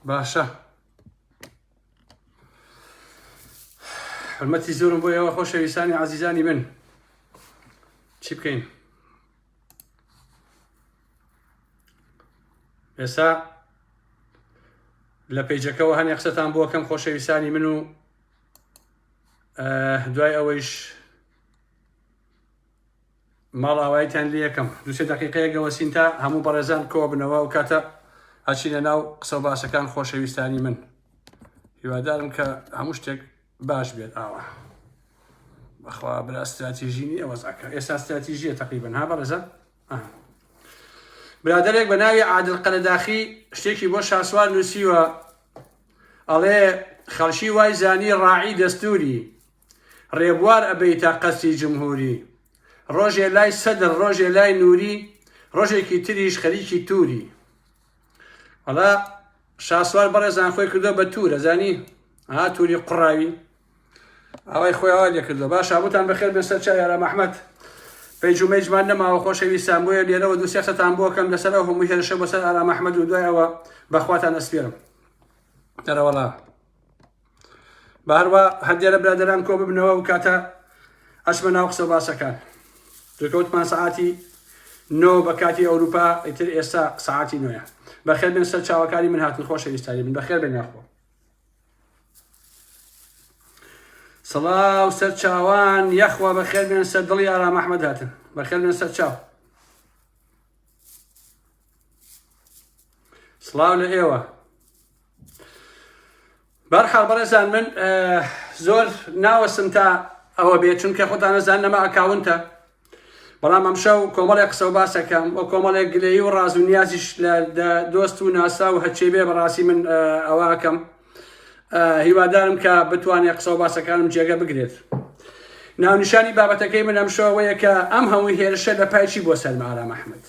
باشە حرمەتی زۆرم بۆ ئێوە خۆشەویستانی عەزیزانی من چی بکەین ئێستا لە پەیجەکەەوە هەنێ قسەتان بۆ کەم خۆشەویستانی من و دوای ئەوەیش ماڵ ئاواییتان لێ یەکەم دوسێ دەقیقەیەکەوە سینتا هەموو بەڕێزان کۆ بنەوە و کاتە هەچینە ناو قسە و باسەکان خۆشەویستانی من هیوادارم کە هەموو شتێک باش بێت ئاوە بەخوا برا استراتیژینی ئەوەزاکە ئێستا استراتیژیە تقریبا ها بەڕێزە برادێک بە ناوی عادل قەرەداخی شتێکی بۆ شاسوار نووسیوە ئەڵێ خەڵشی وای زانی ڕاعی دەستوری ڕێبوار ئەبەیتە قەسی جمهوری ڕۆژێ لای سەدر ڕۆژێ لای نووری ڕۆژێکی تریش خەریکی تووری وەڵا شاسوار بەڕێزان خۆی کردو بە توورە زانی ها تووری قوڕاوی ئەوەی خۆیەوە لێ کردو باش هەمووتان بەخێر بێ سەر چای یارە مەحمەد پێیج و مەیجمان نەماوە خۆشەویستان بۆیە لێرەوە دووسێ قسەتان بۆ کەم لەسەرەوە هەمووی هێرشە بۆ سەر ئارا مەحمەد و دوایەوە بەخواتان ئەسپێرم دەرەوەڵا بە هەروە هەندێرە برادەران کۆ ببنەوە و کاتە ئەچمە ناو قسە و باسەکان دوکەوتمان سەعاتی 9 بە کاتی ئەوروپا ئیتر ئێستا سەعاتی 9 بەخێر بێن سەر چاوەکانی من هاتن خۆشەویستانی من بەخێر بێن یاخۆ سڵاو سەر چاوان یەخوا بەخێر بێن سەر دڵی ئارا مەحمەد هاتن بەخێر بێن سەر چاو سڵاو لە ئێوە بەرحاڵ بەڕێزان من زۆر ناوەستم تا ئەوە بێت چونکە خۆتان نەزان نەما ئەکاونتە بەڵام ئەمشەو کۆمەڵێک قسە و باسەکەم بۆ کۆمەڵێک گلەیی و ڕاز و نیازیش لە دۆست و ناسا و هەچێ بێ بەڕاستی من ئەوەکەم هیوادارم کە بتوانێت قسە و باسەکانم جێگە بگرێت ناونیشانی بابەتەکەی من ئەمشەوەیە کە ئەم هەمووی هێرشە لە پایچی بۆ سەرمە ئارا مەحمەد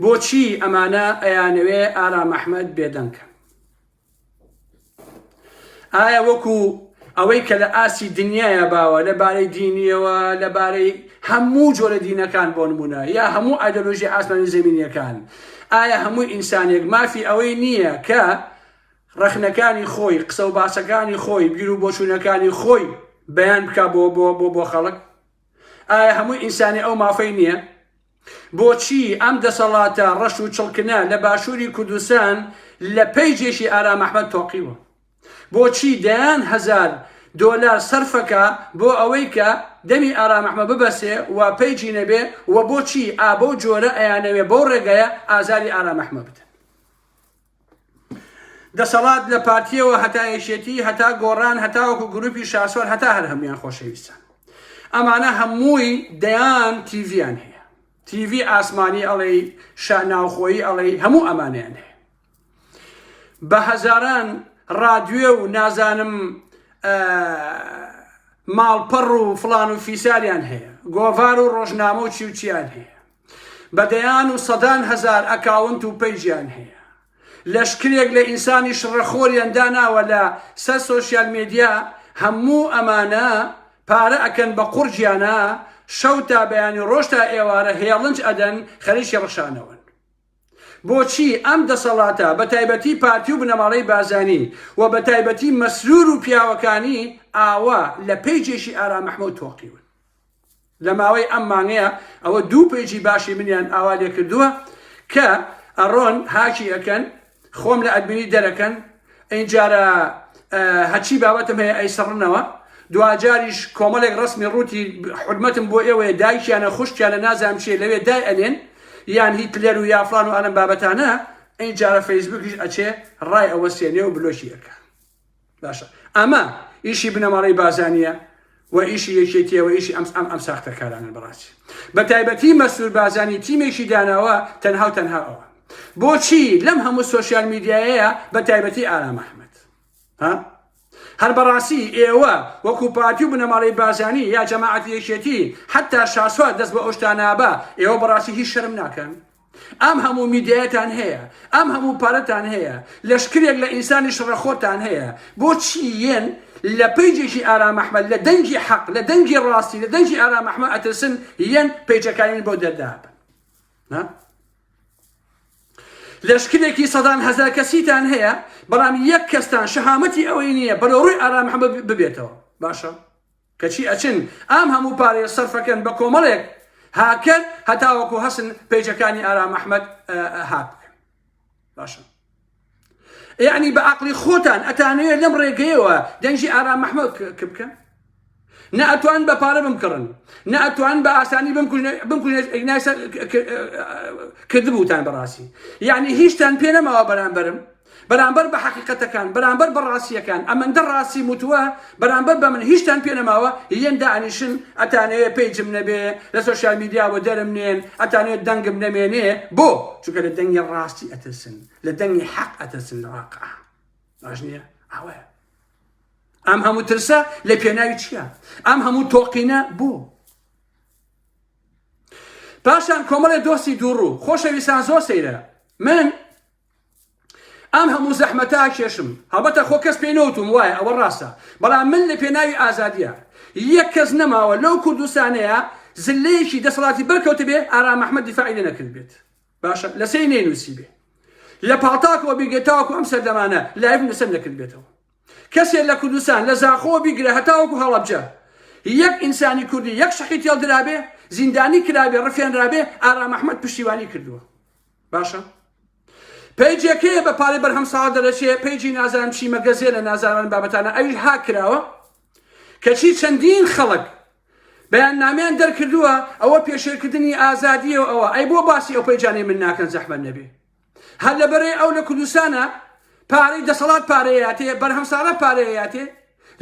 بۆچی ئەمانە ئەیانەوێ ئارا مەحمەد بێدەنگە ئایا وەکو ئەوەی کە لە ئاسی دنیایە باوە لەبارەی دینیەوە لەبارەی هەموو جۆرە دینەکان بۆ نمونە یا هەموو ئایدۆلۆژی ئاسمانی زەمینیەکان ئایا هەموو ئینسانێک مافی ئەوەی نییە کە ڕەخنەکانی خۆی قسە و باسەکانی خۆی بیر و بۆچوونەکانی خۆی بەیان بکە بۆ خەڵک ئایا هەموو ئینسانی ئەو مافەی نییە بۆچی ئەم دەسەڵاتە ڕەش و چڵکنە لە باشووری کوردستان لە پەیجێکی ئارا مەحمەد تۆقیوە بۆچی دەیان هەزار دۆلار سەرفەکە بۆ ئەوەی کە دەمی ئارا مەحمەد ببەسێ و پەیجی نەبێ و بۆچی ئابۆ جۆرە ئەیانەوێ بۆ ڕێگەیە ئازاری ئارا مەحمەد بدەن دەسەڵات لە پارتیەوە هەتا یەشێتی هەتا گۆڕان هەتا وەکو گروپی شاسوار هەتا هەر هەمویان خۆشەویستان ئەمانە هەمووی دەیان تیڤیان هەیە تیڤی ئاسمانی ئەڵێ ناوخۆیی ئەڵێ هەموو ئەمانیان هەیە بە هەزاران ڕادیۆ و نازانم ماڵپەڕ و فڵان و فیساریان هەیە گۆڤار و ڕۆژنامە و چیوچیان هەیە بەدەیان و سەدان هەزار ئەکاونت و پەیجیان هەیە لەشکرێک لە ئینسانی شڕەخۆریان داناوە لە سەر سۆشیال میدیا هەموو ئەمانە پارە ئەکەن بە قورجیانە شەو تا بەیانی ڕۆژ تا ئێوارە هێڵنج ئەدەن خەریکی ڕەشانەوەن بۆچی ئەم دەسەڵاتە بە تایبەتی پارتی و بنەماڵەی بازانی و بە تایبەتی مەسرور و پیاوەکانی ئاوا لە پەیجێکی ئارا مەحمەد تۆقیون لە ماوەی ئەم مانگەیە ئەوە دوو پەیجی باشی منیان ئاوا لێ کردووە کە ئەڕۆن هاکی ئەکەن خۆم لە ئەدمینی دەرەکەن ئەینجارە هەچی بابەتم هەیە ئەیسەڕنەوە دوجاریش کۆمەڵێک ڕسمی ڕووتی حرمەتم بۆ ئێوەیە دایکیانە خوشتیانە نازانم چێ لەوێ دای ئەلێن یان هیتلەر و یافلان و ئەلەم بابەتانە ئەینجارە فەیسبووکیش ئەچێ ڕای ئەوە سێنێ و بلۆشی ئەکە باشە ئەمە ئیشی بنەماڵەی بازانیە و ئیشی یەکێتیەوە ئیشی ئەم ساختەکارانە بەڕاستی بە تایبەتی مەسرور بازانی تیمێکی داناوە تەنها و تەنها ئەوە بۆچی لەم هەموو سۆشیال میدیایەیە بە تایبەتی ئارا مەحمەد هەر بەڕاستی ئێوە وەکو پارتی و بنەماڵەی بازانی یا جەماعەتی یەکێتی حتا شاسوار دەست بە ئەوشتانابە ئێوە بەڕاستی هیچ شەرم ناکەن ئەم هەموو میدیایەتان هەیە ئەم هەموو پارەتان هەیە لەشکرێک لە ئینسانی شڕەخۆتان هەیە بۆچی یەن لە پەیجێکی ئارا مەحمەد لە دەنگی حەق لە دەنگی ڕاستی لە دەنگی ئارا مەحمەد ئەترسن یەن پەیجەکانی بۆ دەردابن لەشکرێکی سەدان هەزار کەسیتان هەیە بەڵام یەک کەستان شەهامەتی ئەوەی نییە بەرەو ڕووی ئارا محەممەد ببێتەوە باشە کەچی ئەچن ئام هەموو پارەیە سەرفەکەن بە کۆمەڵێک هاکەن هەتاوەکو هەسن پیجەکانی ئارا محەممەد هاک بکەن باشە یعنی بە عەقڵی خۆتان ئەتانەوێت لەم ڕێگەیەوە دەنگی ئارا محەممەد بکەن نە ئەتوان بە پارە بمکڕن نە ئەتوان بە ئاسانی بمکوژێت کردبووتان بەڕاستی یعنی هیچتان پێ نەماوە بەرامبەر بە حەقیقەتەکان بەرامبەر بە ڕاستیەکان ئەمەندە ڕاستی متووە بەرامبەر بە من هیچتان پێ نەماوە یەن دانیشن ئەتانەوێت پێیجم نەبێ لە سۆشیال میدیاوە دەرم نێن ئەتانێت دەنگم نەمێنێ بۆ چونکە لە دەنگی ڕاستی ئەترسن لە دەنگی حەق ئەترسن لە واقع باش نییە ئەوەیە ئەم هەموو ترسە لە پێناوی چییە ئەم هەموو تۆقینە بۆ پاشان کۆمەڵێ دۆستی دووڕوو خۆشەویستان زۆر سەیرە من ئەم هەموو زەحمەتا کێشم هەڵبەتە خۆ کەس پێی نەوتم وایە ئەوە ڕاستە بەڵام من لە پێناوی ئازادیە یەک کەس نەماوە لەو کوردستانەیە زلەیەکی دەسەڵاتی بەرکەوتە بێ ئارا محەممەد دیفاعی لێ نەکرد بێت باشە لە سەی نێنووسی بێ لە پاڵتاکەوە بێگێتاوەکو ئەم سەردەمانە لایڤ لەسەر نەکرد بێتەوە کەسێک لە کوردستان لە زاخۆوە بیگرە هەتاوەکو هەڵەبجە یەک ئینسانی کوردی یەک شەقی تێڵ درابێ زیندانی کرابێ ڕفێنرابێ ئارا محەممەد پشتیوانی کردووە باشە پیجێکەیە بە پارەی بەرهەم ساڵ دەرەچێ پیجی نازانم چی مەگەزێ لە نازانان بابەتانە ئەویش ها کراوە کەچی چەندین خەڵک بەیاننامەیان دەرکردووە ئەوە پێشێرکردنی ئازادیە و ئەوە ئەی بۆ باسی ئەو پیجانەی من ناکەن زەحمەت نەبێ هەر لەبەرەی ئەو لە کوردستانە پارەی دەسەڵات پارەیەتێ بەرهەم ساڵە پارەیەتێ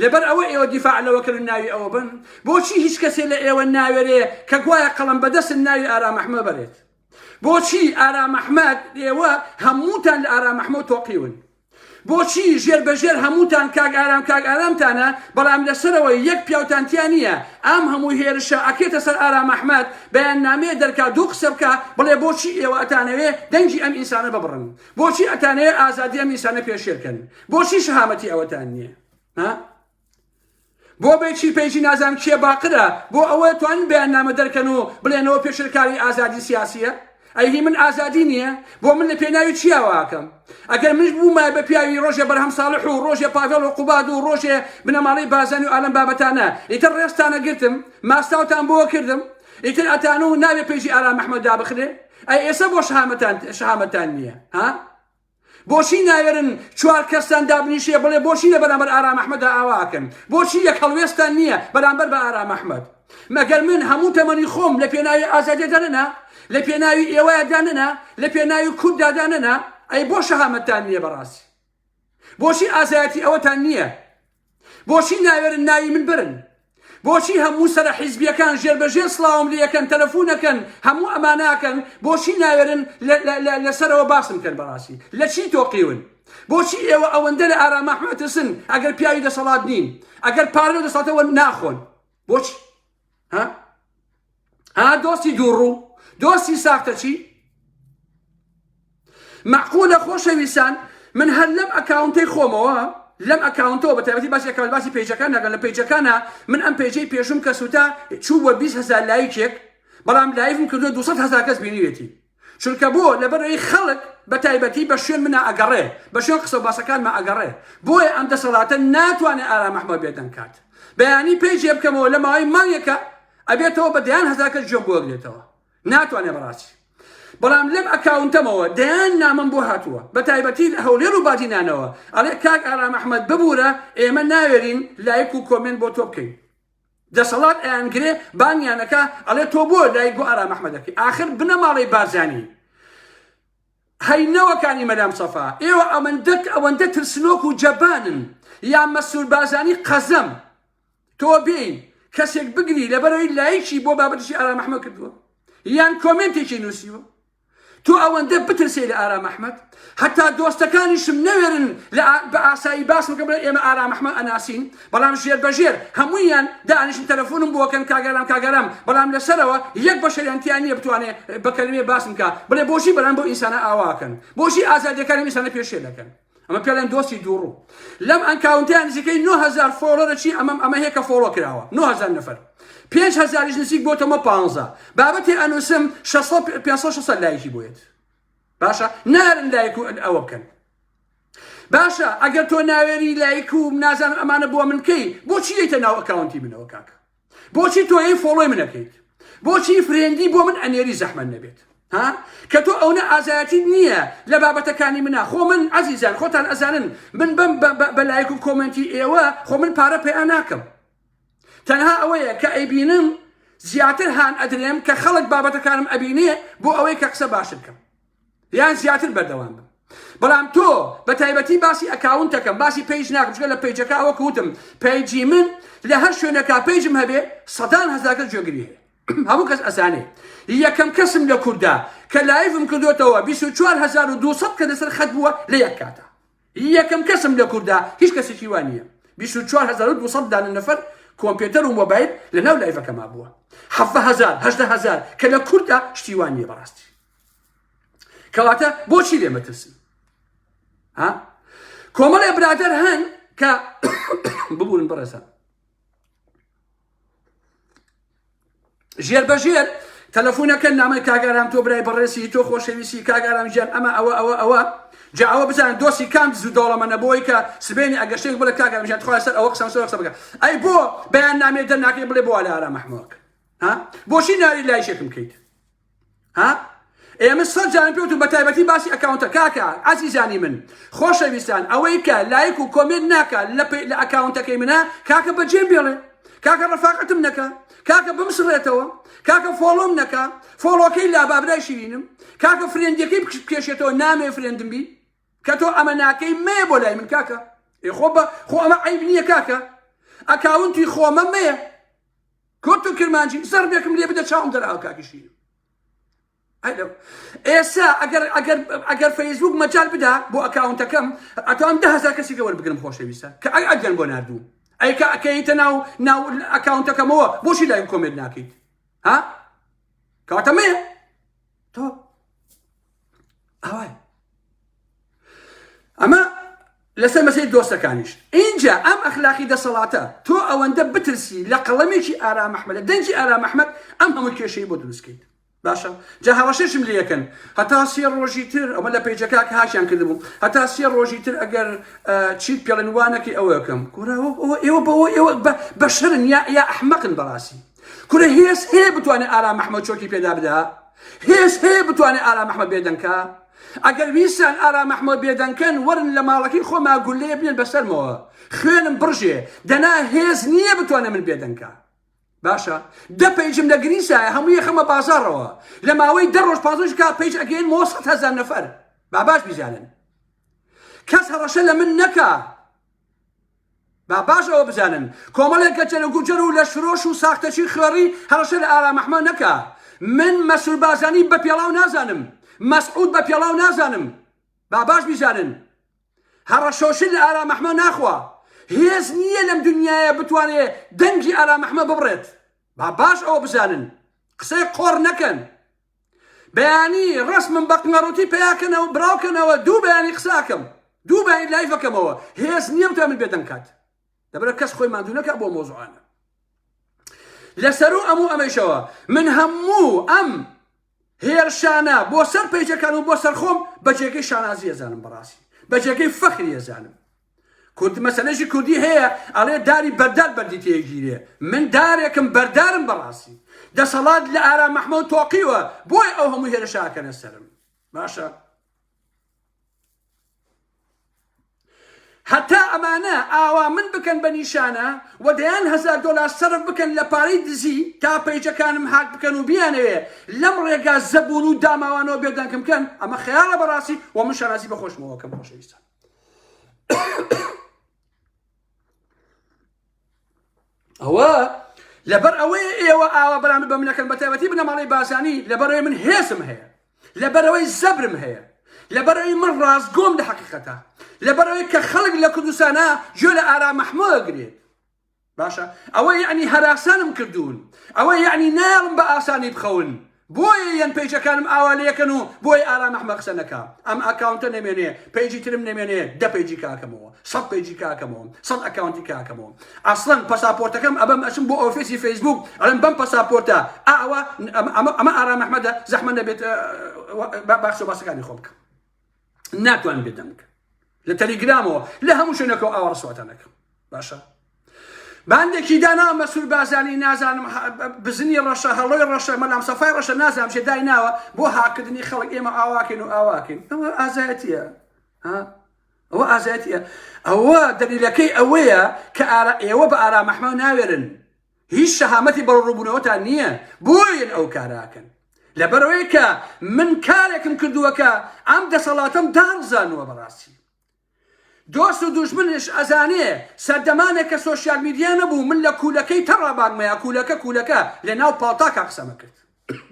لەبەر ئەوە ئێوە دیفاع لەوەکردن ناوی ئەوە بن بۆچی هیچ کەسێ لە ئێوە ناوێرێ کە گوایە قەڵەم بەدەستن ناوی ئارا محەممەد بەرێت بۆچی ئارا محەممەد ئێوە هەمووتان لە ئارا محەممەد تۆقیون بۆچی ژێر بەژێر هەمووتان کاک ئارامتانە بەڵام لەسەرەوە یەک پیاوتانتیان نییە ئەم هەموو هێرشە ئەکێتە سەر ئارا محەممەد بەیاننامەیە دەرکات دوو قسە بکە بڵێ بۆچی ئێوە ئەتانەوێ دەنگی ئەم ئینسانە ببڕن بۆچی ئەتانەوێ ئازادی ئەم ئینسانە پێشێرکەن بۆچی شەهامەتی ئەوەتان نییە بۆ بێکی پیجی نازانم کێ باقرە بۆ ئەوە توانن بەیاننامە دەرکەن و بڵێنەوە پێشێرکاری ئازادی سیاسیە ئەی من ئازادی نییە بۆ من لە پێناوی چیاواکەم ئەگەر منش بوومای بە پیاوی ڕۆژێ بەرهەم ساڵح و ڕۆژێ پاڤێڵ و قوباد و ڕۆژێ بنەماڵەی بازانی و ئالەم بابەتانە ئیتر ڕێستانە گرتم ماستاوتان بۆ کردم ئیتر ئەتان و نابێ پیجی ئارا محەممەد دابخرێ ئەی ئێستا بۆ شەهامەتان نییە بۆچی ناوێرن چوار کەستان دابنیشێ بڵێ بۆچی لە بەرامبەر ئارا محەممەدا ئاواکەن بۆچی یەک هەڵوێستان نییە بەرامبەر بە ئارا محەممەد مەگەر من هەموو تەمەنی خۆم لە پێناوی ئازادی دەرنە لە پێناوی ئێوەیەداننا لە پێناوی کوردداداننا ئەی بۆ شەهامەتان نییە بەڕاستی بۆچی ئازایەتی ئەوەتان نییە بۆچی ناوێرن ناوی من برن بۆچی هەموو سەر حیزبیەکان ژێربەژێر سڵاوم لێەکەن تەلەفۆنەکەن هەموو ئەماناکەن بۆچی ناوێرن لەسەرەوە باسم کرد بەڕاستی لە چی تۆقیون بۆچی ئێوە ئەوەندە لە ئارا محەممەد ترسن ئەگەر پیاوی دەسەڵات نین ئەگەر پارە دەسەڵاتەوە ناخۆن بۆچی دۆستی دووڕوو دۆستی ساختە چی معقولە خۆشەویستان من هەر لەم ئەکاونتەی خۆمەوە لەم ئەکاونتەوە بە تایبەتی باسی ئەکاونت باسی پیجەکان نەکەن لە پیجەکانە من ئەم پیجەی پێشوم کە سوتا چوو بە 20,000 لایکێک بەڵام لایڤم کردووە 200,000 کەس بینیوێتی چونکە بۆ لەبەرەوەی خەڵک بە تایبەتی بە شوێن منە ئەگەڕێ بە شوێن قسە و باسەکانمە ئەگەڕێ بۆیە ئەم دەسەڵاتە ناتوانێت ئارا محەممەد بێدەن کات بەیانی پیجێ بکەمەوە لە ماوەی مانگێکە ئەبێتەوە بە 10,000 کەس گوێم بۆ بگرێتەوە ناتوانێت بەڕاستی بەڵام لەم ئەکاونتەمەوە دەیان نامم بۆ هاتووە بە تایبەتی هەولێر و بادینانەوە ئەڵێ کاک ئارا محەممەد ببوورە ئێمە ناوێرین لایک و کۆمنت بۆ تۆ بکەین دەسەڵات ئەیانگرێ بانیانەکە ئەڵێ تۆ بۆ لایک بۆ ئارا محەممەد دەکەی ئاخر بنەماڵەی بارزانی هەینەوەکانی مەدام سەفا ئێوە ئەوەندە ترسنۆک و جەبانن یان مەسوول بارزانی قەزەم تۆ بێین کەسێک بگری لەبەرەوەی لایکی بۆ بابەتشی ئارا محەممەد کردووە یان کۆمنتێکی نووسیوە تۆ ئەوەندە بترسێ لە ئارا محەممەد هەتا دۆستەکانیشم نەوێرن بە ئاسایی باس بکەم بڵێ ئێمە ئارا محەممەد ئەناسین بەڵام ژێر بەژێر هەموویان دانیشن تەلەفۆنم بۆکەن کاگەرام بەڵام لەسەرەوە یەک بەشەریانتیان نییە بتوانێت بە کەلمێ باسم کە بڵێ بۆچی بەرام بۆ ئینسانە ئاواکەن بۆچی ئازادیەکانی ئینسانە پێشێ دەکەن ئەمە پێڵێن دۆستی دووڕوو لەم ئەکاونتیان نزیکەی 9,000 فۆلۆرەچی ئەمە هێکە فۆلۆ کراوە 9,000 نەفەر 5,000 نزیک بۆتەمە 15 بابەتی ئەنووسم 500 لایکی بۆیت باشە نارن لایک و ئەوە بکەن باشە ئەگەر تۆ ناوێری لایک و نازانم ئەمانە بۆ منکەی بۆچی دەیتە ناو ئەکاونتی منەوە کاکە بۆچی تۆ ئەی فۆڵۆی منەکەیت بۆچی فرێندی بۆ من ئەنێری زەحمەت نەبێت ها کە تۆ ئەوە ئازایەتی نییە لە بابەتەکانی منە خۆ من عەزیزان خۆتان ئەزانن من بە لایک و کۆمنتی ئێوە خۆ من پارە پێیان ناکەم تەنها ئەوەیە کە ئەیبینم زیاتر هان ئەدرێم کە خەڵک بابەتەکانم ئەبینێ بۆ ئەوەی کە قسە باشتر بکەم یان زیاتر بەردەوام بم بەڵام تۆ بە تایبەتی باسی ئەکاونتەکەم باسی پیج ناکەم چکە لە پیجەکە ئەوە کەوتم پیجی من لە هەر شوێنەکە پیجم هەبێ سەدان هەزار کەس گوێگری هەیە هەموو کەس ئەزانێ یەکەم کەسم لە کووردا کە لایڤم کردوێتەوە 24200 کە لەسەر خەت بووە لە یەک کاتە یەکەم کەسم لە کووردا هیچ کەسێکی وان نییە 24200 دانە نەفەر کۆمپیوتەر و مۆبایل لە ناو لایڤەکەما بووە 70000 کە لە کووردا شتی وان نییە بەڕاستی کەواتە بۆچی لێ مەترسن ها کۆمەڵێ برادەر هەن کە ببوون بەڕێزان ژێر بەژێر تەلەفۆنەکە نامەی کاگارام تۆ برای بەڕێسی تۆ خۆشەویستی کاگارام ژیان ئەمە ئەوە جا ئەوە بزانن دۆستی کام زوو دەوڵەمەنە بۆی کە سبێنی ئەگەشتێک بڵێ کاگارام ژیان خۆی سەر ئەوە قسە بکە ئەی بۆ بەیان نامێ دەرناکەی بڵێ بۆ لە ئارام محموودکە ها بۆچی ناری لای شێکم کەیت ها ئێمە سەد جارم پێوتم بە تایبەتی باسی ئەکاونتە کاکە عەزیزانی من خۆشەویستان ئەوەی کە لایک و کۆمنت ناکە لە ئەکاونتەکەی منە کاکە بەجێم بێڵێ کاکە ڕەفاقەتم نەکە کاکە بمسڕێتەوە کاکە فۆڵۆم نەکە فۆڵۆکەی لا بابرای شیرینم کاکە فرێندەکەی بکێشێتەوە نامێ فرێندم بی کە تۆ ئەمە ناکەی مێ بۆ لای من کاکە خۆ ئەمە عیب نییە کاکە ئەکاونتی خۆمە مێ کۆت و کرمانجی زەربێکم لێ بدە چاوم دەراوە کاکی شیرم ئێستا ئەگەر فەیسبوک مەجال بدا بۆ ئەکاونتەکەم ئەتوانم 10000 کەسی گەوەربگرم خۆشەویستە کە ئەگەن بۆ ناردوو ئەی کە ئەکەیتە ناو ئەکاونتەکەمەوە بۆچی لای کۆمنت ناکەیت ها کەواتە مێ تۆ ئەوای ئەمە لەسەر مەسەی دۆستەکانیش اینجا ئەم ئەخلاقی دەسەڵاتە تۆ ئەوەندە بترسی لە قەڵەمێکی ئارام ئەحمەد لە دەنجی ئارام ئەحمەد ئەم هەموو کێشەی بۆ دروستکەیت باشە جا هەڵەشێشم لێ یەکەن هەتا 3 ڕۆژی تر ئەمە لە پیجەکە کە هاشیان کردبوو هەتا 3 ڕۆژی تر ئەگەر چیت پێڵێنوانەکەی ئەوە یەکەم ئێوە بە شەرن یا ئەحمەقن بەڕاستی کورە هێز هەیە بتوانێت ئارام ئەحمەد چۆکی پێدا بدا هێز هەیە بتوانێت ئارام ئەحمەد بێدەنکە ئەگەر ویستان ئارام ئەحمەد بێدەنکەن وەرن لە ماڵەکەی خۆما گولەیە بنێن بەسەرمەوە خوێنم بڕژێ دەنا هێز نییە بتوانێت من بێدەنکە باشە دە پیجم لە گریسایە هەموو یەخەمە بازاڕەوە لە ماوەی 10 ڕۆژ 5 کا پیج ئەگەین 100,000 نەفەر باش بزانن کەس هەڕەشە لە من نەکا باش ئەوە بزانن کۆمەڵێک کە جەرەگوجەر و لە شرۆش و ساختەچی خوێڕی هەڕەشە لە ئارام ئەحمەد نەکا من مەسعود بازانی بە پێڵاو نازانم مەسعود بە پێڵاو نازانم باش بزانن هەڕەشۆشن لە ئارام ئەحمەد ناخوا هێز نییە لەم دنیاە بتوانێت دەنگی ئارام ئەحمەد ببڕێت باش ئەوە بزانن قسەی قۆڕ نەکەن بەیانی ڕسمم بە قنەڕوتی پێیاکەنەوە براوکەنەوە دوو بەیانی قساکەم دوو بەیانی لایڤەکەمەوە هێز نییە بتوان من بێدەنکات دەبرە کەس خۆی ماندوو نەکا بۆ مۆزوعانە لەسەر و ئەمەیشەوە من هەموو ئەم هێرشانە بۆ سەر پیجەکان و بۆ سەر خۆم بەجێگەی شانازی ئەزانم بەڕاستی بەجێگەی فەخری ئەزانم کورد مەسەلەیەکی کوردی هەیە ئەڵێ داری بەردار بەردی تێگیرێ من دارێکم بەردارم بەڕاستی دەسەڵات لە ئارام ئەحمەد تۆقیوە بۆی ئەو هەموو هێرشاکەنە سەرم باشە هەتا ئەمانە ئاوا من بکەن بە نیشانە و دەیان $1000 سەرف بکەن لە پارەی دزی تا پیجەکانم هاک بکەن و بیانەوێ لەم ڕێگا زەبوون و داماوانەوە بێدەنگم بکەن ئەمە خەیاڵە بەڕاستی و من شانازی بەخۆشمەوەکەم خۆشەویستان ئەوە لەبەر ئەوەیە ئێوە ئاوا بەرامبەر بە منەکەن بە تایبەتی بنەماڵەی بازانی لەبەرەوەی من هێزم هەیە لەبەرەوەی زەبرم هەیە لەبەرەوەی من ڕاستگۆم لە حەقیقەتە لەبەرەوەی کە خەڵک لە کوردستانە گوێ لە ئارام ئەحمەد ئەگرێت باشە ئەوە یعنی هەراسانم کردوون ئەوە یعنی ناڵم بە ئاسانی بخەون بۆیە یەن پێیجەکانم ئاوالەکەن و بۆی ئارام ئەحمەد قسە نەکا ئەم ئەکاونتە نەمێنێ پێیجی ترم نەمێنێ 10 پێیجی کاکەمەوە 100 پێیجی کاکەمەوە 100 ئەکاونتی کاکەمەوە ئەسڵەن پەساپۆرتەکەم ئەبەم ئەچم بۆ ئۆفیسی فەیسبوک ئەڵێم بەم پەساپۆرتە ئاوە ئەمە ئارام ئەحمەدە زەحمە نەبێت باخچە باسەکانی خۆ بکەم ناتوانم بێدەم بکەم لە تەلیگرامەوە لە هەموو شوێنەکەەوە ئاوا ڕسواتانەکەم باشە باندێکی دانا مەسول بازانی نازانم بزنی ڕەشە هەڵۆی ڕەشە مەلام سەفای ڕەشە نازانم شێ دای ناوە بۆ هاکردنی خەڵک ئێمە ئاواکەین و ئاواکەین ئەوە ئازایەتیە ئەوە ئازایەتیە ئەوە دەلیلەکەی ئەوەیە کە ئێوە بە ئارام ئەحمەد ناوێرن هیچ شەهامەتی بەڕڕووبوونەوەتان نییە بۆیەن ئەو کاراکەن لەبەرەوەی کە من کارێکم کردووەکە ئەم دەسەڵاتەم داڕزانووە بەڕاستی دۆست و دوژمنش ئەزانێ سەردەمانێکە سۆشیال میدیا نەبوو من لە کوولەکەی تەڕابانمەیە کوولەکە لە ناو پاڵتاکە قسەمە کرد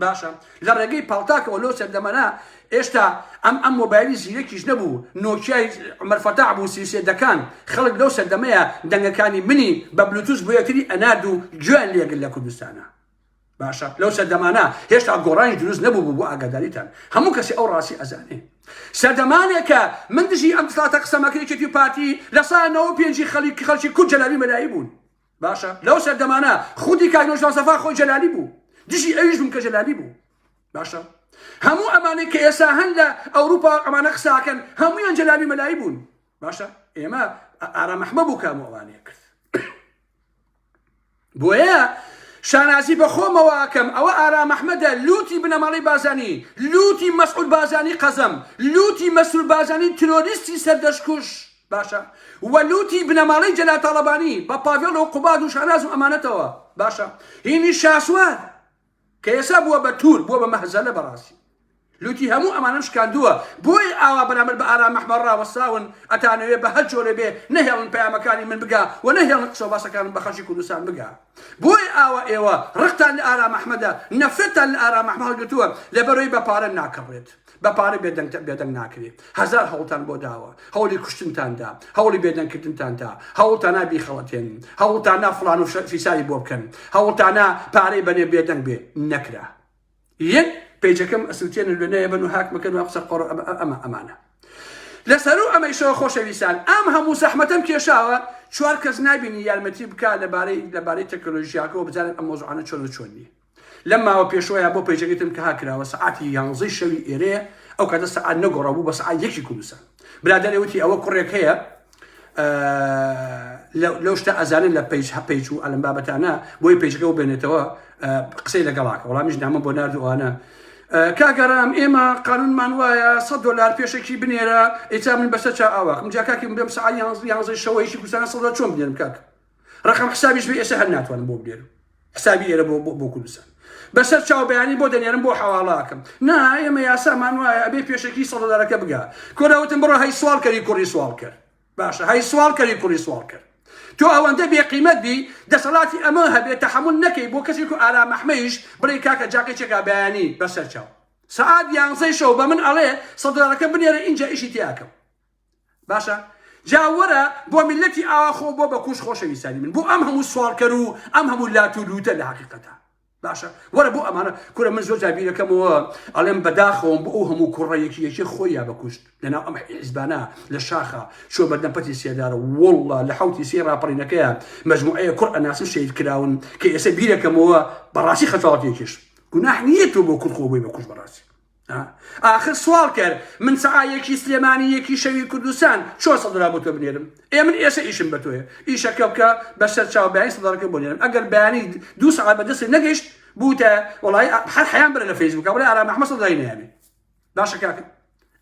باشە لە ڕێگەی پاڵتاکەەوە لەو سەردەمانە ئێشتا ئەم مۆبایلی زیرەکیش نەبوو نۆکیای عومەرفەتاح بوو سیسێدەکان خەڵک لەو سەردەمەیە دەنگەکانی منی بە بلوتوس بۆ یەکتری ئەنارد و گوێیان لێگرت لە کوردستانە باشە لەو سەردەمانە هێشتا گۆڕانی دروست نەبوو بۆ ئاگاداریتان هەموو کەسی ئەو ڕاستی ئەزانێ سەردەمانێکە من دژی ئەم دەسەڵاتە قسەمەکەی پارتی لە ساڵ 95 خەڵکی کورد جەلالی مەلایی بوون باشە لەو سەردەمانە خودی کاکنۆژ سەفا خۆی جەلالی بوو دژی ئەویش بووم کە جەلالی بوو باشە هەموو ئەمانەی کە ئێستا هەن لە ئەوروپا ئەمانە قساکەن هەموویان جەلالی مەلایی بوون باشە ئێمە ئارام ئەحمەد بوو کام ئەوانەیە کرد بۆیە شانازی بە خۆمەوەکەم ئەوە ئارام ئەحمەدە لوتی بنەماڵی بازانی لوتی مەسعود بازانی قەزەم لوتی مەسعود بازانی ترۆریستی سەردەشکوش باشە وە لوتی بنەماڵی جەلال تاڵەبانی بە پاڤێڵ و قوباد و شاناز و ئەمانەتەوە باشە هینی شاسوار کە ئێستا بووە بە تور بووە بە مەهزەلە بەڕاستی لوتی هەموو ئەمانە شکاندووە بۆی ئاوا بەرامبەر بە ئارام ئەحمەد ڕاوەستاون ئەتانەوێ بە هەر جۆرە بێ نەهێڵن پەیامەکانی من بگا و نەهێڵن قسە و باسەکانم بە خەڵکی کوردستان بگا بۆی ئاوا ئێوە ڕقتان لە ئارام ئەحمەدە نەفرەتان لە ئارام ئەحمەد هەڵگرتووە لەبەرەوەی بە پارە ناکەڕێت بە پارە بێدەنگ ناکرێت هەزار هەوڵتان بۆ داوە هەوڵی کوشتنتاندا هەوڵی بێدەنگکردنتاندا هەوڵتانە بیخەڵەتێنن هەوڵتانە فڵان و فیساری بۆ بکەن هەوڵتانە پارەی بەنێ بێدەنگ بێ نەکرا یەک پێیجەکەم ئەسووتێنە لوێنەیە بن و هاکمەکەن و قسە قۆڕ ئەمانە لەسەر و ئەمەیشەوە خۆشەویستان ئەم هەموو زەحمەتەم کێشاوە چوار کەس نابینی یارمەتی بکە لەبارەی تەکنۆلۆژیاکەەوە بزانن ئەم مۆزوعانە چۆن نیە لەم ماوە پێشوەیە بۆ پێیجەکەتم کە هاکراوە سەعاتی 11 شەوی ئێرەیە ئەو کاتە سەعات نەگۆڕا بوو بە سەعات 1 کوردستان برادەرێ وتی ئەوە کوڕێک هەیە لەو شتە ئەزانن لە پێیج و ئەلەم بابەتانە بۆی پێیجەکە و بێنێتەوە قسەی لەگەڵاکە وەڵامیش نامە بۆ نردووانە کاگەرام ئێمە قانونمان وایە $100 پێشێکی بنێرە ئێتا من بەسەر چا ئاواکم جا کاکی بێم سەعات 11 شەوەیەکی کوردستان $100 چۆن بنێرم کاک ڕقم حسابیش بێ ئێستا هەر ناتوانم بۆ بنێرم حسابی ئێرە بۆ کوردستان بەسەر چاو بەیانی بۆ دەنێرم بۆ حەواڵاکەم نا ئێمە یاسامان وایە ئەبێ پێشێکی $100 بگا کۆراوتم بڕۆ هەی سوال کەری کوڕی سوال کرد باشە هەی سوال کەری کوڕی سوال کرد تۆ ئەوەندە بێقیمەت بی دەسەڵاتی ئەمە هەبێت تەحمل نەکەی بۆ کەسێک و ئارام ئەحمەدیش بڵێ کاکە جاکەچێکا بەیانی بەسەر چاو سەعات 11 شەو بە من ئەڵێ $100 بنێرە اینجا ئیشی تیاکەم باشە جا وەرە بۆ میلەتی ئاخۆ بۆ بە کوش خۆشەویستانی من بۆ ئەم هەموو سوالکەر و ئەم هەموو لاتولوتە لە حەقیقەتە باشە وەرە بۆ ئەمانە کورە من زۆر جابیرەکەمەوە ئەڵێم بەداخەوەم بۆ ئەو هەموو کوڕەیەکی خۆیان بەکوشت لەناو ئەم حیزبانە لە شاخە شۆ بەردەمپەتی سێدارە وەڵڵا لە حوتی سێ ڕاپەڕینەکەیە مەجموعەیە کوڕ ئەناسم شەید کراون کە ئێستا بیرەکەمەوە بەڕاستی خەجاڵەتێکیش گوناح نییە تۆ بۆ کورد خۆبووی بەکوش بەڕاستی آخر سوال کرد من سەعایەکی سلێمانی یەکی شەوی کوردستان چۆن $100 بۆ تۆ بنێرم من ئێستا ئیشم بە تۆیە ئیشەکە بکە بەسەر چاو بەیانی $100 بۆ نێرم ئەگەر بەیانی 2 ساعت بەدەستی نەگەیشت بووتە وڵای هەر حەیان برە لە فەیسبووک بڵێ ئارام ئەحمەد $100 نەیانێ باشە کاکە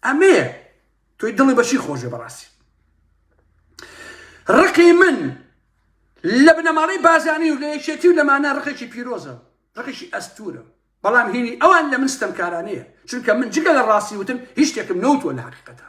ئەمەیە تۆی دڵی بەچی خۆشە بەڕاستی ڕقی من لە بنەماڵەی بازانی و لە یەکێتی و لەمانە ڕقێکی پیرۆزە ڕقێکی ئەستورە بەڵام هینی ئەوان لە من ستەمکارانەیە چونکە من جگە لە ڕاستی وتن هیچ شتێکم نەوتووە لە حەقیقەتە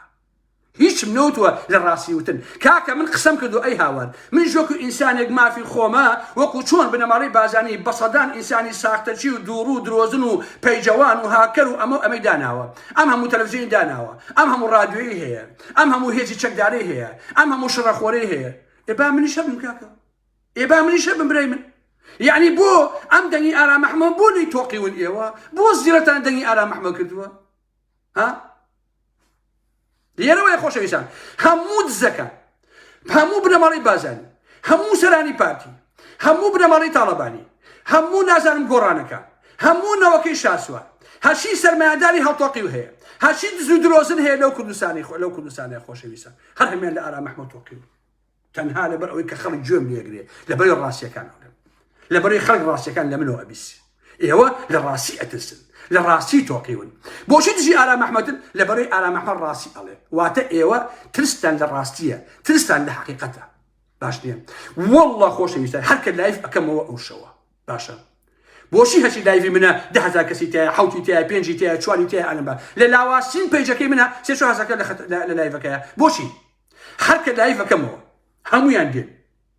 هیچم نەوتووە لە ڕاستی وتن کاکە من قسەم کردو ئەی هاوار من ژۆکو ئینسانێک مافی خۆمە وەکو چۆن بنەماڵەی بازانی بەسەدان ئینسانی ساختەچی و دووڕ و درۆزن و پەیجەوان و هاکەر و ئەمەی داناوە ئەم هەموو تەلەڤیزیۆنی داناوە ئەم هەموو ڕادیۆیی هەیە ئەم هەموو هێزی چەکداری هەیە ئەم هەموو شڕەخۆرەی هەیە ئێ با منیش هەبم کاکە ئێ با منیش هەبم برەی من يعني بۆ ئەم دەنگی ئارا محەممەد بۆ نەی تۆقیون ئێوە بۆ زیرەتان دەنگی ئارا محەممەد کردووە لێرەوەی خۆشەویستان هەموو دزەکان هەموو بنەماڵی بازانی هەموو سەرانی پارتی هەموو بنەماڵی تاڵەبانی هەموو نازانم گۆڕانەکان هەموو نەوەکەی شاسووە هەرچی سەرمایهداری هەڵتۆقی هەیە هەرچی دز و درۆزن هەیە لەو کوردستانی خۆشەویستان هەر هەمیان لە ئارا محەممەد تۆقی تەنها لەبەر ئەوەی کە خەڵک گوێم لێگرێ لەبەری ڕاستیەکان لەبەری خەڵک ڕاستیەکان لە منەوە ئەبیسی ئێوە لە ڕاستی ئەترسن لە ڕاستی تۆقیون بۆچی دژی ئارا محەممەدن لەبەرەوەی ئارا محەممەد ڕاستی ئەڵێ واتە ئێوە ترستان لە ڕاستیە ترستان لە حەقیقەتە باش نییە وەڵڵا خۆشەویستان هەر کە لایف ئەکەمەوە ئەو شەوە باشە بۆچی هەچی لایڤی منە 10,000 کەسی تایە حوتی تایە پێنجی تایە چواری تایە ئەلم بە لە لاواسین پێیجەکەی منە 3,000 لە لایڤەکەیە بۆچی هەر کە لایڤ ئەکەمەوە هەمویان دێن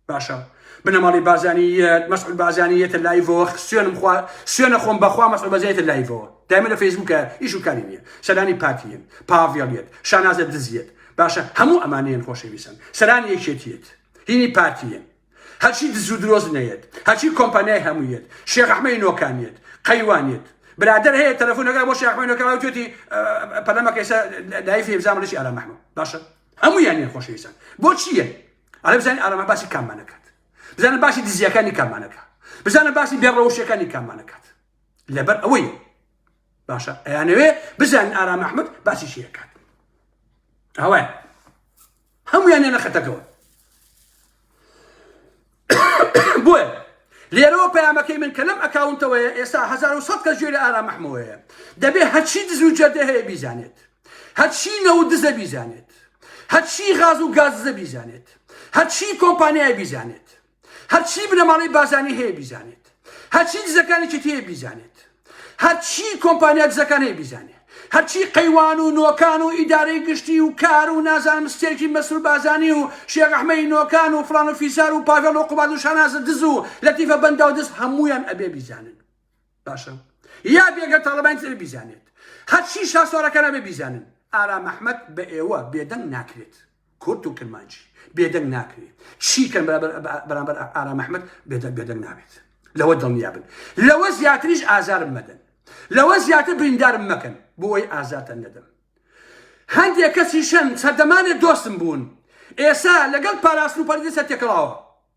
باشە بنەماڵی بازانیەت مەسعود بازانیەتە لایڤەوە سوێنە خۆم بەخوا مەسعود بازانیەتە لایڤەوە دایمە لە فەیسبووکە ئیش و کاری نییە سەرانی پاتیەن پاڤێڵیەت شانازە دزیەت باشە هەموو ئەمانەیەن خۆشەویستن سەرانی یەکێتیەت هینی پاتیەن هەرچی دز و درۆز نەیەت هەرچی کۆمپانیای هەموویەت شێخ ئەحمەدی نۆکانیەت قەیوانیت برادر هەیە تەلەفۆنەکە بۆ شێخ ئەحمەدی نۆکان توێتی پەلەمەکە ئێستا لایڤی بزانم لەشی ئارا محەممەد باشە هەموویانیان خۆشەویستن بۆ چییە ئەڵێ بزانین ئارا محەممەد باسی کاممانەکات بزانن باسی دزیەکانی کاممانەکە بزانن باسی بێڕەوشەکانی کاممانەکات لەبەر ئەوەی باشە ئەیانەوێ بزانین ئارا محەممەد باسی چیەکات ئەوەیە هەموویان نەخەتەکەوە بۆیە لێرەوە پەیامەکەی من کە لەم ئەکاونتەوەیە ئێستا 1100 کەس گوێ لە ئارا محەممەدەیە دەبێ هەرچی دز و جەردە هەیە بیزانێت هەرچی نەوت دزە بیزانێت هەرچی غاز و گازدزە بیزانێت هەرچی کۆمپانیای بیزانێت هەرچی بنەماڵی بازانی هەیە بیزانێت هەرچی دزەکانی چیت هەیە بیزانێت هەرچی کۆمپانیا دزەکان هەیە بیزانێت هەرچی قەیوان و نۆکان و ئیدارەی گشتی و کار و نازانم ستێکی مەسعود بازانی و شێخ ئەحمەدی نۆکان و فڵان و فیسار و پاڤێڵ و قوباد و شانازە دز و لەتیفە بەندا و دز هەموویان ئەبێ بیزانن باشە یا بێگەر تاڵەبانی تر بیزانێت هەرچی شاسوارەکان ئەبێ بیزانن ئارا محەممەد بە ئێوە بێدەنگ ناکرێت کورد و کرمانجی بێدەنگ ناکرێت چیکەن بەرامبەر ئارا محەممەد بێدەنگ نابێت لەوە دڵنیا بن لەوە زیاتریش ئازارم مەدەن لەوە زیاتر بریندارم مەکەن بۆ ئەوەی ئازاتەن نەدەم هەندێک کەسی شەن سەردەمانێ دۆستم بوون ئێستا لەگەڵ پاراستن و پەردەسە تێکەڵاوە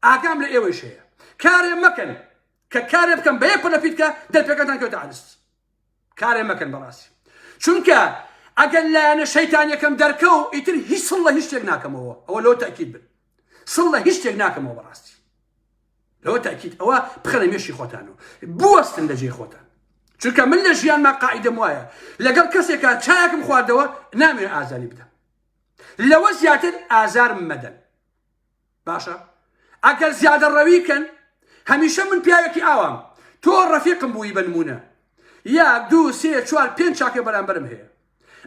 ئاگام لە ئێوەش هەیە کارێ مەکەن کە کارێ بکەم بە یەک پەلە پیتکە دەرپێکەتان کەوتە عەرز کارێ مەکەن بەڕاستی چونکە ئەگەر لایەنە شەیتانیەکەم دەرکەو ئیتر هیچ سڵ لە هیچ شتێک ناکەمەوە ئەوە لەوە تەکید بن سڵ لە هیچ شتێک ناکەمەوە بەڕاستی لەوە تەکید ئەوە بخەنە مێشی خۆتانەوە بوەستن لە جێی خۆتان چونکە من لە ژیانما قاعیدەم وایە لەگەڵ کەسێکە چایەکم خواردەوە نامێنێ ئازاری بدەم لەوە زیاتر ئازارم مەدەن باشە ئەگەر زیادە ڕەویکەن هەمیشە من پیاوێکی ئاوام تۆ ڕەفیقم بووی بە نمونە 1 2 3 4 5 چاکە بەرامبەرم هەیە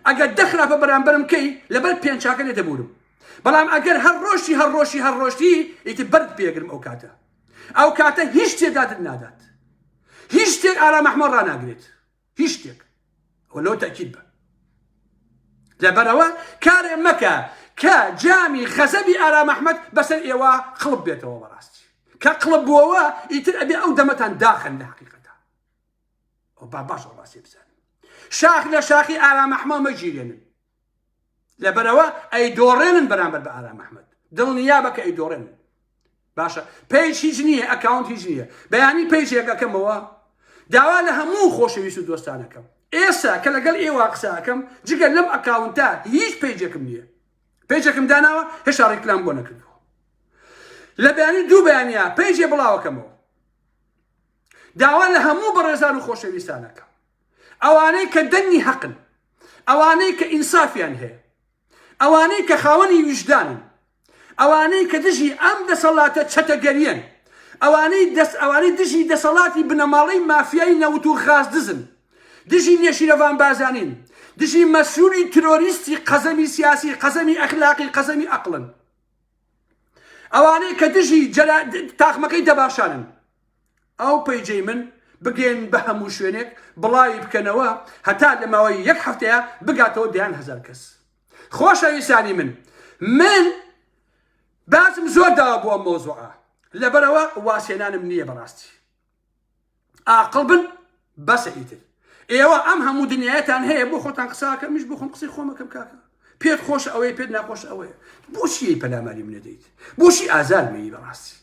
ئەگەر دەخراپە بەرامبەرم کەی لەبەر 5 چاکە لێ دەبورم بەڵام ئەگەر هەر ڕۆژی ئیتر بەرد پێگرم ئەو کاتە هیچ تێدادت نادات هیچ شتێک ئارا محەممەد ڕاناگرێت هیچ شتێک ئەوە لەوە تەکید بە لەبەرەوە کارێ مەکە کە جامی خەزەبی ئارا محەممەد بەسەر ئێوە قڵب بێتەوە بەڕاستی کە قڵب بووەوە ئیتر ئەبێ ئەو دەمەتان داخن لە حەقیقەتە ئەو باش ڕاستی بزانن شاخ لە شاخی ئارا محەممەد مەگیرێنن لەبەرەوە ئەیدۆڕێنن بەرامبەر بە ئارا محەممەد دڵنیا بە کە ئەیدۆڕێنن باشە پێیج هیچ نییە ئەکاونت هیچ نییە بەیانی پێیجێکەکەمەوە داوا لە هەموو خۆشەویست و دۆستانەکەم ئێستا کە لەگەڵ ئێوە قساکەم جگەر لەم ئەکاونتە هیچ پێیجێکم نییە پێیجێکم داناوە هێشتا ڕێکلام بۆ نەکردووە لە بەیانی دوو بەیانیە پێیجێ بڵاوەکەمەوە داوا لە هەموو بەڕێزان و خۆشەویستانەکەم ئەوانەی کە دەنگی حەقن ئەوانەی کە ئینسافیان هەیە ئەوانەی کە خاوەنی ویژدانن ئەوانەی کە دژی ئەم دەسەڵاتە چەتەگەریەن ئەوانەی دژی دەسەڵاتی بنەماڵەی مافیای نەوت و غاز دزن دژی نێشیرەوان بازانین دژی مەسئولی ترۆریستی قەزەمی سیاسی قەزەمی ئەخلاقی قەزەمی عەقڵن ئەوانەی کە دژی تاقمەکەی دەباشانن ئەو پەیجەی من بگەین بە هەموو شوێنێک بڵاوی بکەنەوە هەتا لە ماوەی 1 هەفتەیە بگاتەوە 10,000 کەس خۆشەویستانی من باسم زۆر داوە بۆ ئەم مۆزوعە لەبەرەوە واسێنانم نییە بەڕاستی عاقڵ بن بەسە ئیتر ئێوە ئەم هەموو دنیایەتان هەیە بۆ خۆتان قساکە میش بۆ خۆم قسەی خۆمەکەم کاکە پێت خۆش ئەوەیە پێت ناخۆش ئەوەیە بۆچی پەلاماری من نەدەیت بۆچی ئازارمەیی بەڕاستی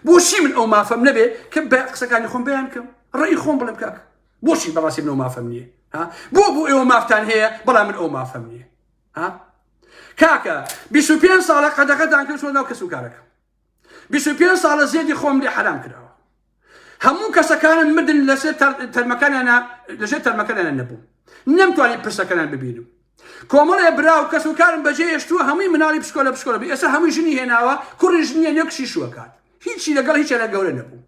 بۆچی من ئەو مافەم نەبێ کە بە قسەکانی خۆم بەیان کەم ڕێی خۆم بڵێم کاکە بۆچی بەڕاستی من ئەو مافەم نییە بۆ ئێوە مافتان هەیە بەڵام من ئەو مافەم نییە کاکە 25 ساڵە قەدەقەتان کرد چۆن ناو کەسوکارەکەم 25 ساڵە زێدی خۆم لێ حرام کراوە هەموو کەسەکانم مردن لەسێر تەرمەکانیان نەبوو نەمتوانی پرسەکەیان ببینم کۆمەڵێ براو کەسوکارم بەجێ هێشتووە هەمووی مناڵی پشکۆلە بی ئێستا هەمووی ژنی هێناوە کوڕی ژنیە نێکشی شووەکات هیچی لەگەڵ هیچیان لە گەورە نەبوو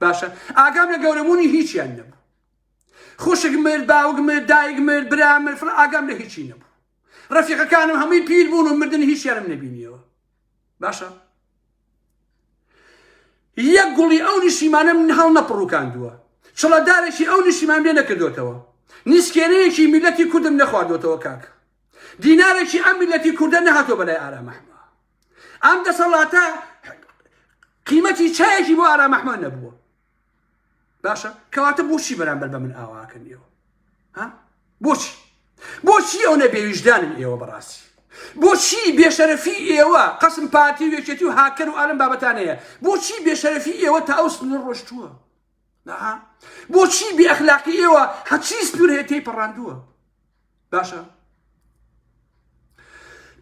باشە ئاگام لە گەورەبوونی هیچیان نەبوو خوشک مرد باوک مرد دایک مرد برا مرد ئاگام لە هیچی نەبوو ڕەفیقەکانم هەمووی پیر بوون و مردن هیچیانم نەبینیەوە باشە یەک گوڵی ئەو نیشیمانە من هەڵ نەپڕووکاندووە چڵەدارێکی ئەو نیشیمان لێ نەکردوێتەوە نیسکێنەیەکی میلەتی کوردم نەخواردوێتەوە کاکە دینارێکی ئەم میلەتی کوردە نەهاتۆ بەلای ئارام ئەحمەد ئەم دەسەڵاتە قیمەتی چایەکی بۆ ئارام ئەحمەد نەبووە باشە کەواتە بۆچی بەرامبەر بە من ئاواکردنیەوە بۆچی ئەو نەبێویژدانن ئێوە بەڕاستی بۆچی بێشەرەفی ئێوە قەسم پارتی وێچێتی و هاکەر و ئالم بابەتانەیە بۆچی بێشەرەفی ئێوە تا ئەو سنوور ڕۆشتووە بۆچی بێ ئەخلاقی ئێوە هەچی سنوور هەیە تێیپەڕاندووە باشە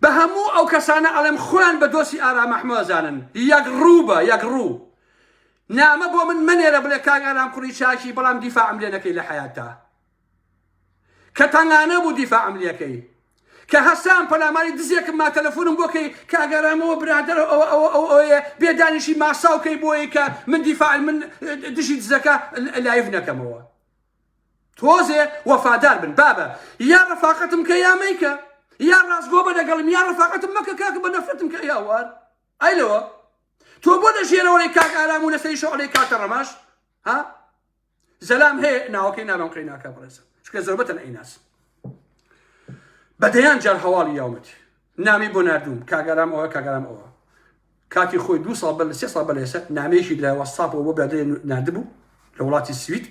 بە هەموو ئەو کەسانە ئەڵێم خۆیان بە دۆستی ئارام ئەحمەد زانن یەک ڕوو نامە بۆ من منێرە بڵێ کاک ئارام کوڕی چاکی بەڵام دیفاعم لێ نەکەی لە حەیاتتا کە تەنگانە بوو دیفاعم لێکەی کە هەستان پەلاماری دزێکم ما تەلەفۆنم بۆکەی کاگەرامەوە برادەر ئەوەیە بێدانیشی ماساوکەی بۆیە کە من دیفاع من دژی دزەکە لایف نەکەمەوە تۆزێ وەفادار بن بابە یا ڕەفاقەتم کە یا مەیکە یا ڕاستگۆ بە لەگەڵم یا ڕەفاقەتم مەکە کاکە بە نەفرەتم کە یاوار ئەیلەوە تۆ بۆ دەژێرەوەی کاک ئارام و لەسەری شەعڵەی کاتە ڕەماش زەلام هەیە ناوەکەی نابم قەی ناکە بڕێسە چکە زۆربەتەن ئەیناس بەدەیان جار هەواڵی یاومەتی نامی بۆ نردوم کاگەرام ئەوە کاتی خۆی 2 ساڵ بە 3 ساڵ بەلێسە نامێکی لە وەستاپەوە بۆ برادەی نردبوو لە وڵاتی سوید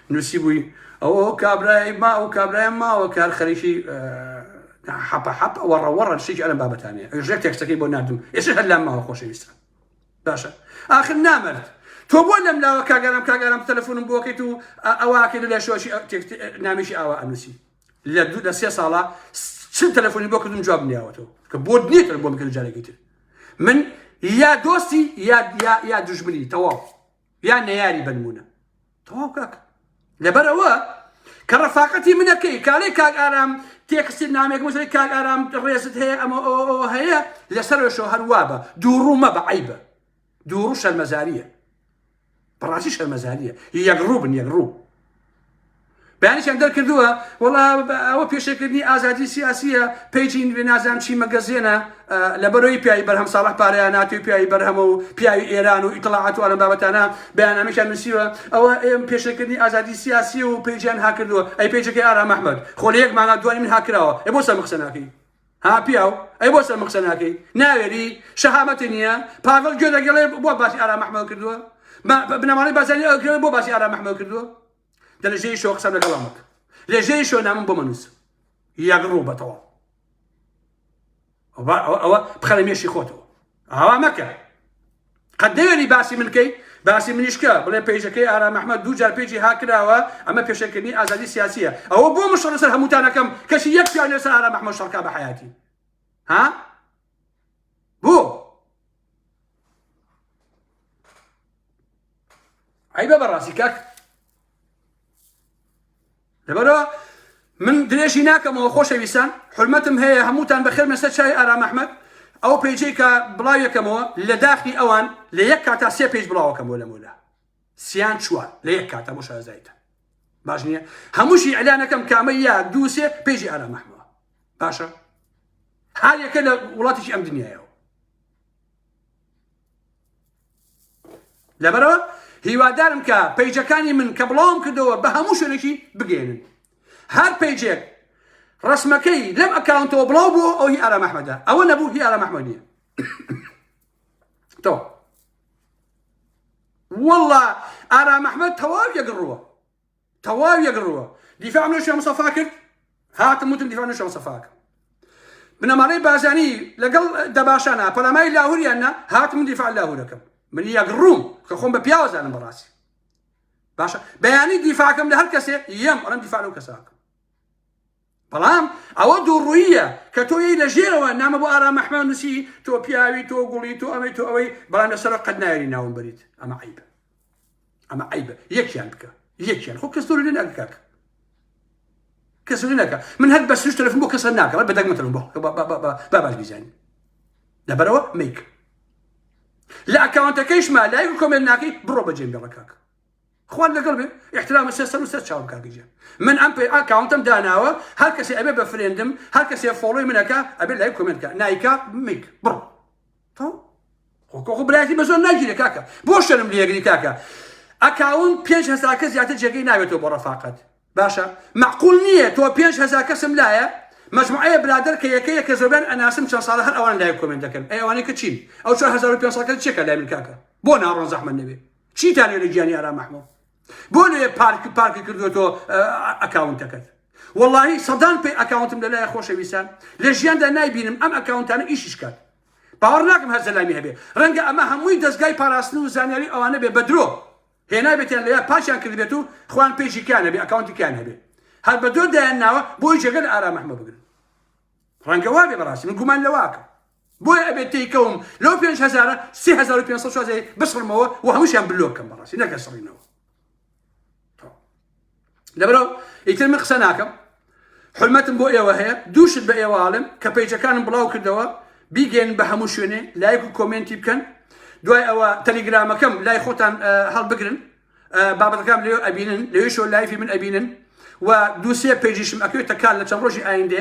نووسی بووی ئەوە کابرای ماوە کار خەریکی حەپە وەڕەوەڕە شتێکی ئەلەم بابەتانەیە ژێر تێکستەکەی بۆ نردوم ئێستا هەر لام ماوە خۆشەویستە باشە آخر نامرد تۆ بۆ لەم لاوە کاگەرام تەلەفۆنم بۆکەیت و ئەواکەی لە شۆشی نامێکی ئاوا ئەنووسی لە 3 ساڵە چند تەلەفۆنی بۆ کردم جواب نیاوەتەوە کە بۆ نیێتە بۆ بکرد جارێکی تر من یا دۆستی یا دوژمنی تەواو یا نەیاری بنمونە تەواو کاکە لەبەرەوە کە ڕەفاقەتی منەکەی کاڵێ کاک ئارام تێکستی نامێک مەسەی کاک ئارام ڕێزت هەیە ئەمە هەیە لەسەرەوەشەوە هەروە بە دووڕوو مەبە عیبە دووڕوو شەرمەزاریە بەڕاستی شەرمەزاریە یەک ڕوو بن یەک ڕوو بەیانیشیان دەرکردووە وەڵا ئەوە پێشێکردنی ئازادی سیاسیە پێیجی نازانم چی مەگەزێنە لەبەرەوەی پیاوی بەرهەم ساڵح پارەیان ناتوی پیاوی بەرهەمە و پیاوی ئێران و ئیتڵاعات و ئەلەم بابەتانە بەیاننامەیەکیان نووسیوە ئەوە پێشێکردنی ئازادی سیاسی و پێیجیان هاکردووە ئەی پێیجەکەی ئارام ئەحمەد خۆ لە 1 مانگا دوانی من هاکراوە ئەی بۆ سەر مەخسە ناکەی پیاو ئەی بۆ سەر مەخسە ناکەی ناوێری شەهامەتی نییە پاڤڵ گوێ دەگەڵێ بۆ باسی ئارام ئەحمەد کردووە بنەماڵەی بازاری بۆ باسی ئارام ئەحمەد کردووە دەلەژەی شۆ قسەم لەگەڵامەکە لێژەی شۆ نامم بۆ منووسە یەک ڕوو بەتەواو ئەوە بخەرە مێشی خۆتەوە ئاوا مەکە قەت دەوێنی باسی منکەی باسی منیشکە بڵێ پێیجەکەی ئارام ئەحمەد 2 جار پێیجی هاکراوە ئەمە پێشێکردنی ئازادی سیاسیە ئەوە بۆ مشڕ لەسەر هەمووتانەکەم کەسی یەک پیان لەسەر ئارام ئەحمەد شەڕکا بە حەیاتی بۆ عیبە بەڕاستی کاک لەبەرەوە من درێژی ناکەمەوە خۆشەویستان حرمەتم هەیە هەمووتان بەخێر مەسەر چاوی ئارام ئەحمەد ئەو پێیجەی کە بڵاو یەکەمەوە لە داخلی ئەوان لە یەک کاتا 3 پێیج بڵاوەکەمەوە لەمەولا سیان چوار لە یەک کاتا بۆ شارەزایتە باش نییە هەمووشی ئەلانەکەم کامە یەک 2 3 پێیجی ئارام ئەحمەد باشە هەر یەکە لە وڵاتێکی ئەم دنیایەوە لەبەرەوە هیوادارم کە پەیجەکانی من کە بڵاوم کردەوە بە هەموو شوێنێکی بگێنن هەر پەیجێک ڕسمەکەی لەم ئەکاونتەوە بڵاو بووە ئەو هی ئارام ئەحمەدە ئەوە نەبوو هی ئارام ئەحمەد نییە تۆ والله آرام محمد تواو يقروه دفاع من الشام صفاكر هات موتن دفاع من الشام صفاكر بنماري بازاني لقل دباشانا بلاماي لاهوري أنا هات من دفاع لاهوركم من يقروم كخون ببياوز أنا براسي باشا بياني دفاعكم لهالكسي يم أنا دفاع له كساكم بلام أود الرؤية كتوي لجيرة نعم أبو آرام محمد نسي تو بياوي تو قولي تو أمي تو أوي بلام نسرق قد ناري ناوم بريد أما عيبة يكيان بك يكيان خو كسروا لنا كاك كسروا لنا من هاد بس يشتري في مو كسرناك ما بدك مثلا بابا بيزاني لا بروا ميك لا أكاونت كيش ما لا يقولكم إنكي برو بجيم بركاك اخوان لقلبي احترام السيستم واستشعار كاكيجا من ام بي اكاونتم داناوا هالكسي ابي بفريندم هالكسي فولوي منك ابي لا كومنت نايكا ميك برو تو خو بلاتي بزون ناجي كاكا بوشلم لي يقري كاكا اكاونت 5000 كاس زياده جاكي نايتو برفاقات باشا معقول نيه تو 5000 كاس ملايا مجموعيه بلادر كي كزبان انا اسم شان صالح الاوان لا كومنت كان اي اواني كتشين او 1500 كاس تشيك لا من كاكا بو نار زحمه النبي شي ثاني رجاني ارى محمود بۆنێ پارکی کردوێتەوە ئەکاونتەکەت واللهی سەدان پێی ئەکاونتم لەلایە خۆشەویستان لە ژیاندا نایبینم ئەم ئەکاونتانە ئیشیش کات باوەڕ ناکەم هەر زەلامی هەبێ ڕەنگە ئەمە هەمووی دەستگای پاراستن و زانیاری ئەوانە بێ بەدرۆ هێنای بێتیان لەوێ پاشیان کردبێت و خوان پێیژیکیان هەبێ ئەکاونتیکیان هەبێ هەر بە دۆ دایانناوە بۆی جێگە لە ئارام محمەد بگرن ڕەنگە وا بێ بەڕاستی من گومان لەواکەم بۆیە ئەبێت تێیکەوم لەو 5000 3500 بسڕمەوە و هەمووشیان بلۆ بکەم بەڕاستی نەکەسڕینەوە لبرو يتم قسناكم حلمتم بو ايوا هي دوشت بايوا عالم كبيجكان بلاو كدوا بيجين بهموشوني لايك كومنتي بكن دواي اوا تليجرام كم لاي خوتان هل بقرن بابا كام ليو ابينن ليشو لايفي من ابينن ودوسي بيجيش ماكيو تكال لتروجي ايندي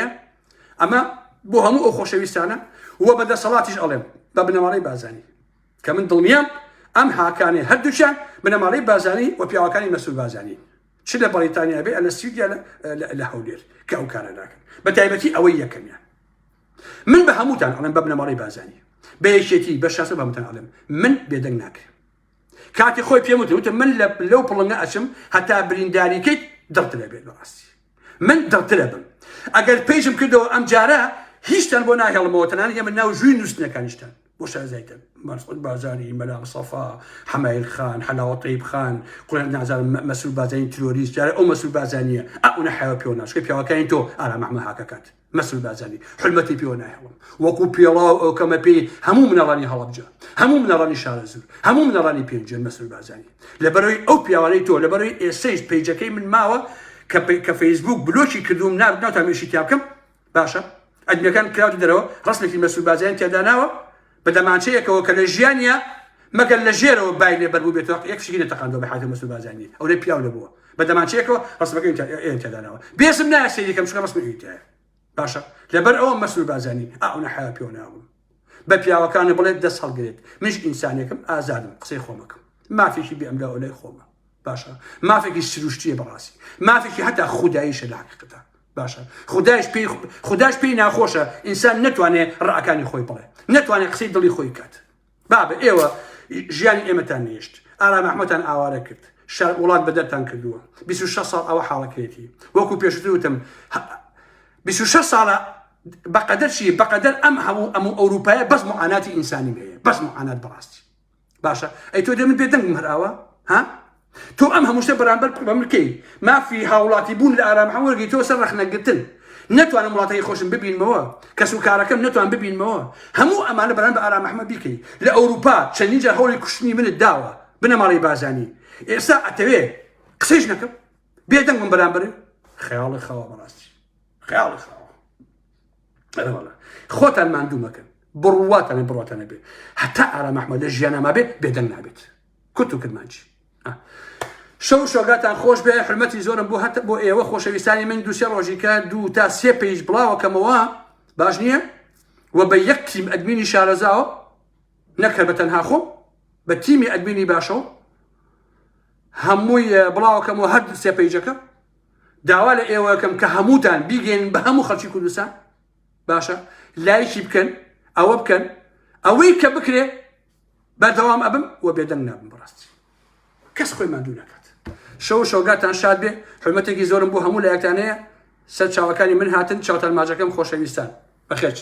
اما بو همو خوشويستانا وبدا صلاتيش علم بابنا ماري بازاني كمن ضميام ام هاكاني هدوشان من ماري بازاني وبياوكاني مسؤول بازاني شنو بريطانيا بي الاستوديو لهولير كاو كان لكن بتايبتي اويه كم يعني من بهموتان علم بابنا ماري بازاني بيشتي بشاسه بهموتان علم من بيدناك كاتي خوي بيموت من لو بلنا اشم حتى برينداري كيت درت لبي راسي من درت لبن اگر بيجم كدو ام جاره هيشتن بونا هالموتنا يا من ناو جوينوس نكانشتن وش زيتن مسعود بازاني ملام صفا حمايل خان حلاوه طيب خان قلنا نعزل مسؤول بازاني تروريست جاري او مسؤول بازانيه انا حياه بيوناش كيف يا كاينتو انا محمد هكاكات مسؤول بازاني حلمتي بيونا هلم وكو بيلا كما بي همو من راني هلبجا همو من راني شارزور همو من راني بينجن مسؤول بازاني لبروي او بيوالي تو لبروي سيج بيجاكي من ماوا كفيسبوك بلوشي كدوم نار تعمل شي تاعكم باشا ادمي كان كلاود درو رسمك المسؤول بازاني تداناوا بدمانشيك وكالجيانيا ما قال لجيرو بايلي بربوبيتو يكفي كده تقاندو بحيث المسؤول بازاني او لي بياو لبوا بدمانشيك رسمك انت داناوا باسم ناس اللي كم شو رسمك انت باشا لبر او مسؤول بازاني انا حياه بيوناو ببياو كان بلد دس هالقريت مش انسانيكم ازادم قصي خومكم ما في شيء بيعملوا ولا خومه باشا ما فيك السروشتيه براسي ما فيك حتى خدايش الحقيقه باشا خداش بي ناخوشه انسان نتواني راكاني خوي بله نتواني قصيد لي خوي كات بابا ايوا جياني امتان نيشت ارى محمتان اواركت شر ولاد بدتان كدوا بيسو شصر او حركتي وكو بيشتوتم بيسو شصر بقدر شيء بقدر ام اوروبا بس معاناه انسانيه بس معاناه براستي باشا اي تو من بيدن مهراوا ها تو امها مشتبران بالملكي ما في هاولاتي بون لارام محمود قيتو سرخنا قتل نتو انا مراتي خوشن ببين موا كسوكاركم نتو ان ببين موا همو امانه بران بارام محمد بيكي لاوروبا شنيجا هولي كشني من الدعوه بنا ماري بازاني اسا اتوي قسيشنكم بيدن من بران خيال خوا براسي خيال خوا انا والله خوت المندومك بروات انا بي حتى ارام محمد الجيانا ما بيدن نابت كنتو كدمانجي شو شوقاتان خوش به حرمتي زورم بو حتى بو ايوا خوشويستاني من دو سي روجيكا دو تا سي بيج بلاو كموا باشنيه وبيكتم ادميني شارزاو نكربتن هاخو بتيمي ادميني باشو هموي بلاو كموا هد سي بيجكا داوال ايوا كم كهموتان بيجين بهمو خلشي كلسان باشا لا يشبكن او بكن اويك بكري بدوام ابم وبيدنا براستي کەس خۆی ماندوو نەکات. شەو شۆگاتان شاد بێ، حرمەتێکی زۆرم بۆ هەموو لایەکتانەیە. سەر چاوەکانی من هاتن چاوتەلماجەکەم خۆشەویستان بەخێرچ.